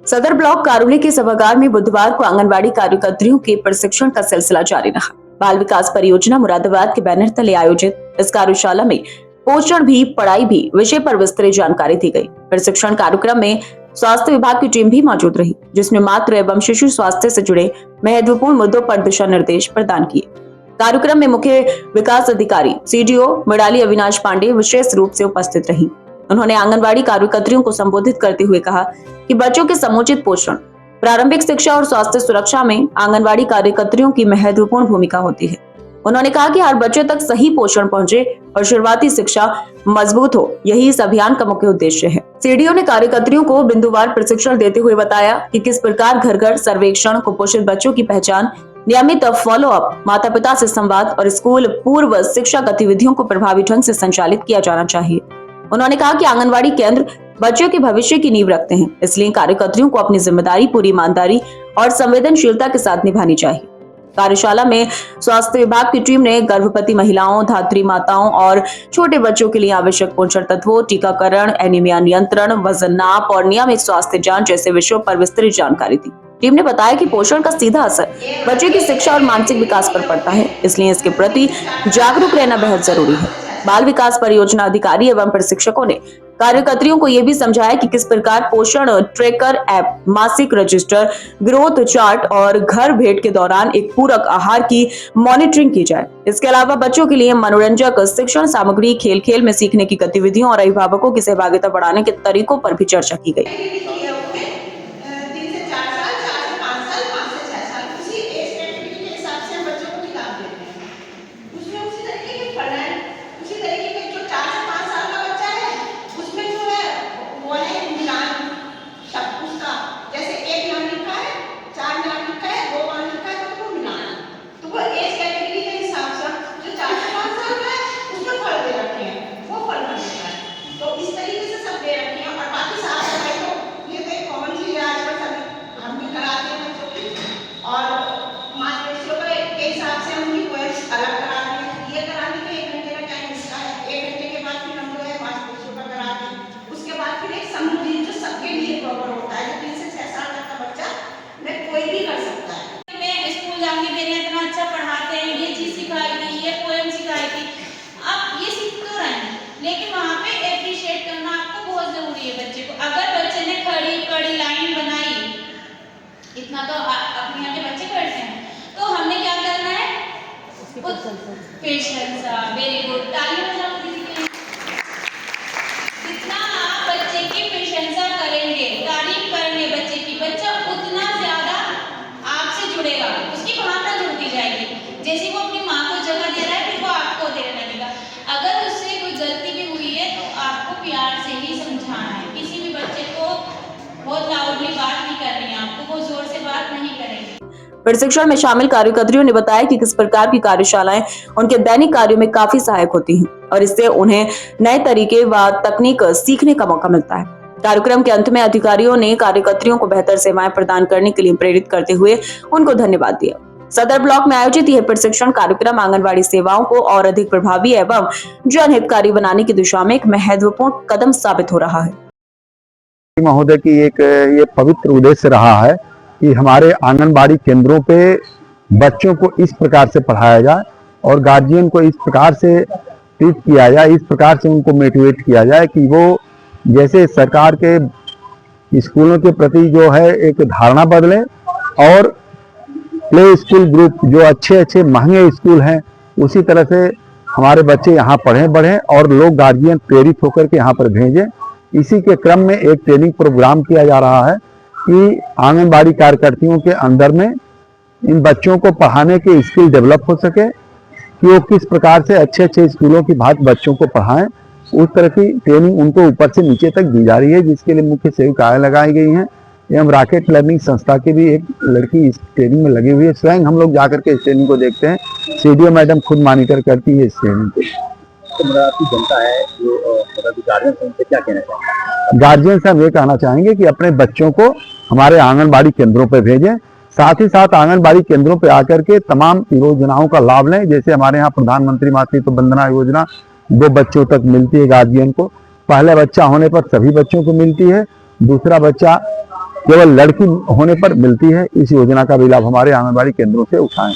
सदर ब्लॉक कारुली के सभागार में बुधवार को आंगनबाड़ी कार्यकर्तियों के प्रशिक्षण का सिलसिला जारी रहा। बाल विकास परियोजना मुरादाबाद के बैनर तले आयोजित इस कार्यशाला में पोषण भी पढ़ाई भी विषय पर विस्तृत जानकारी दी गई। प्रशिक्षण कार्यक्रम में स्वास्थ्य विभाग की टीम भी मौजूद रही, जिसमें मातृ एवं शिशु स्वास्थ्य से जुड़े महत्वपूर्ण मुद्दों पर दिशा निर्देश प्रदान किए। कार्यक्रम में मुख्य विकास अधिकारी सीडीओ मृणाली अविनाश पांडे विशेष रूप से उपस्थित रही। उन्होंने आंगनबाड़ी कार्यकर्तियों को संबोधित करते हुए कहा कि बच्चों के समुचित पोषण, प्रारंभिक शिक्षा और स्वास्थ्य सुरक्षा में आंगनबाड़ी कार्यकर्तियों की महत्वपूर्ण भूमिका होती है। उन्होंने कहा कि हर बच्चे तक सही पोषण पहुंचे और शुरुआती शिक्षा मजबूत हो, यही इस अभियान का मुख्य उद्देश्य है। सीडीओ ने कार्यकर्तियों को बिंदुवार प्रशिक्षण देते हुए बताया कि किस प्रकार घर घर सर्वेक्षण, कुपोषित बच्चों की पहचान, नियमित फॉलो अप, माता पिता से संवाद और स्कूल पूर्व शिक्षा गतिविधियों को प्रभावी ढंग से संचालित किया जाना चाहिए। उन्होंने कहा कि आंगनबाड़ी केंद्र बच्चों के भविष्य की नींव रखते हैं, इसलिए कार्यकर्तियों को अपनी जिम्मेदारी पूरी ईमानदारी और संवेदनशीलता के साथ निभानी चाहिए। कार्यशाला में स्वास्थ्य विभाग की टीम ने गर्भवती महिलाओं, धात्री माताओं और छोटे बच्चों के लिए आवश्यक पोषण तत्वों, टीकाकरण, एनीमिया नियंत्रण, वजन नाप और नियमित स्वास्थ्य जांच जैसे विषयों पर विस्तृत जानकारी दी। टीम ने बताया कि पोषण का सीधा असर बच्चे की शिक्षा और मानसिक विकास पर पड़ता है, इसलिए इसके प्रति जागरूक रहना बेहद जरूरी है। बाल विकास परियोजना अधिकारी एवं प्रशिक्षकों ने कार्यकर्तियों को यह भी समझाया कि किस प्रकार पोषण ट्रैकर ऐप, मासिक रजिस्टर, ग्रोथ चार्ट और घर भेंट के दौरान एक पूरक आहार की मॉनिटरिंग की जाए। इसके अलावा बच्चों के लिए मनोरंजक शिक्षण सामग्री, खेल खेल में सीखने की गतिविधियों और अभिभावकों की सहभागिता बढ़ाने के तरीकों पर भी चर्चा की गई। लेकिन वहाँ पे एप्रिशिएट करना आपको बहुत जरूरी है बच्चे को। अगर बच्चे ने खड़ी खड़ी लाइन बनाई, इतना तो अपने यहाँ के बच्चे करते हैं, तो हमने क्या करना है? पेशेंस। वेरी गुड, ताली बजाओ किसी के लिए। जितना आप बच्चे की प्रशंसा करेंगे, तारीफ करेंगे बच्चे की, बच्चा उतना ज्यादा आपसे जुड़ेगा, उसकी भावना जुड़ती जाएगी। जैसे वो अपनी माँ को जगह दे रहा है, फिर वो आपको देने लगेगा। अगर उससे कोई गलती भी हुई है तो आपको प्यार से ही समझाना है। किसी भी बच्चे को बहुत लाउडली बात नहीं करनी है, आपको बहुत जोर से बात नहीं करेंगे। प्रशिक्षण में शामिल कार्यकर्तियों ने बताया कि किस प्रकार की कार्यशालाएं उनके दैनिक कार्यों में काफी सहायक होती हैं और इससे उन्हें नए तरीके व तकनीक सीखने का मौका मिलता है। कार्यक्रम के अंत में अधिकारियों ने कार्यकर्तियों को बेहतर सेवाएं प्रदान करने के लिए प्रेरित करते हुए उनको धन्यवाद दिया। सदर ब्लॉक में आयोजित यह प्रशिक्षण कार्यक्रम आंगनबाड़ी सेवाओं को और अधिक प्रभावी एवं जनहितकारी बनाने की दिशा में एक महत्वपूर्ण कदम साबित हो रहा है। महोदय की ये पवित्र उद्देश्य रहा है कि हमारे आंगनबाड़ी केंद्रों पे बच्चों को इस प्रकार से पढ़ाया जाए और गार्जियन को इस प्रकार से ट्रीट किया जाए, इस प्रकार से उनको मोटिवेट किया जाए कि वो जैसे सरकार के स्कूलों के प्रति जो है एक धारणा बदले और प्ले स्कूल ग्रुप जो अच्छे महंगे स्कूल हैं उसी तरह से हमारे बच्चे यहाँ पढ़ें बढ़ें और लोग गार्जियन प्रेरित होकर के यहाँ पर भेजें। इसी के क्रम में एक ट्रेनिंग प्रोग्राम किया जा रहा है कि आंगनबाड़ी कार्यकर्तियों के अंदर में इन बच्चों को पढ़ाने के स्किल डेवलप हो सके कि वो किस प्रकार से अच्छे स्कूलों की बात बच्चों को पढ़ाएं। उस तरह की ट्रेनिंग उनको ऊपर से नीचे तक दी जा रही है, जिसके लिए मुख्य सेविकाएं लगाई गई हैं एवं रॉकेट लर्निंग संस्था की भी एक लड़की इस ट्रेनिंग में लगी हुई है। स्वयं हम लोग जाकर के इस ट्रेनिंग को देखते हैं, सीडीओ मैडम खुद मॉनिटर करती है इस ट्रेनिंग को। तो आपकी जनता है जो गार्जियन से उनसे क्या कहना चाहेंगे? गार्जियन से हम ये कहना चाहेंगे कि अपने बच्चों को हमारे आंगनबाड़ी केंद्रों पर भेजें, साथ ही साथ आंगनबाड़ी केंद्रों पर आकर के तमाम योजनाओं का लाभ लें। जैसे हमारे यहाँ प्रधानमंत्री मातृत्व वंदना योजना 2 बच्चों तक मिलती है गार्जियन को। पहले बच्चा होने पर सभी बच्चों को मिलती है, दूसरा बच्चा केवल लड़की होने पर मिलती है। इस योजना का भी लाभ हमारे आंगनबाड़ी केंद्रों से उठाएं।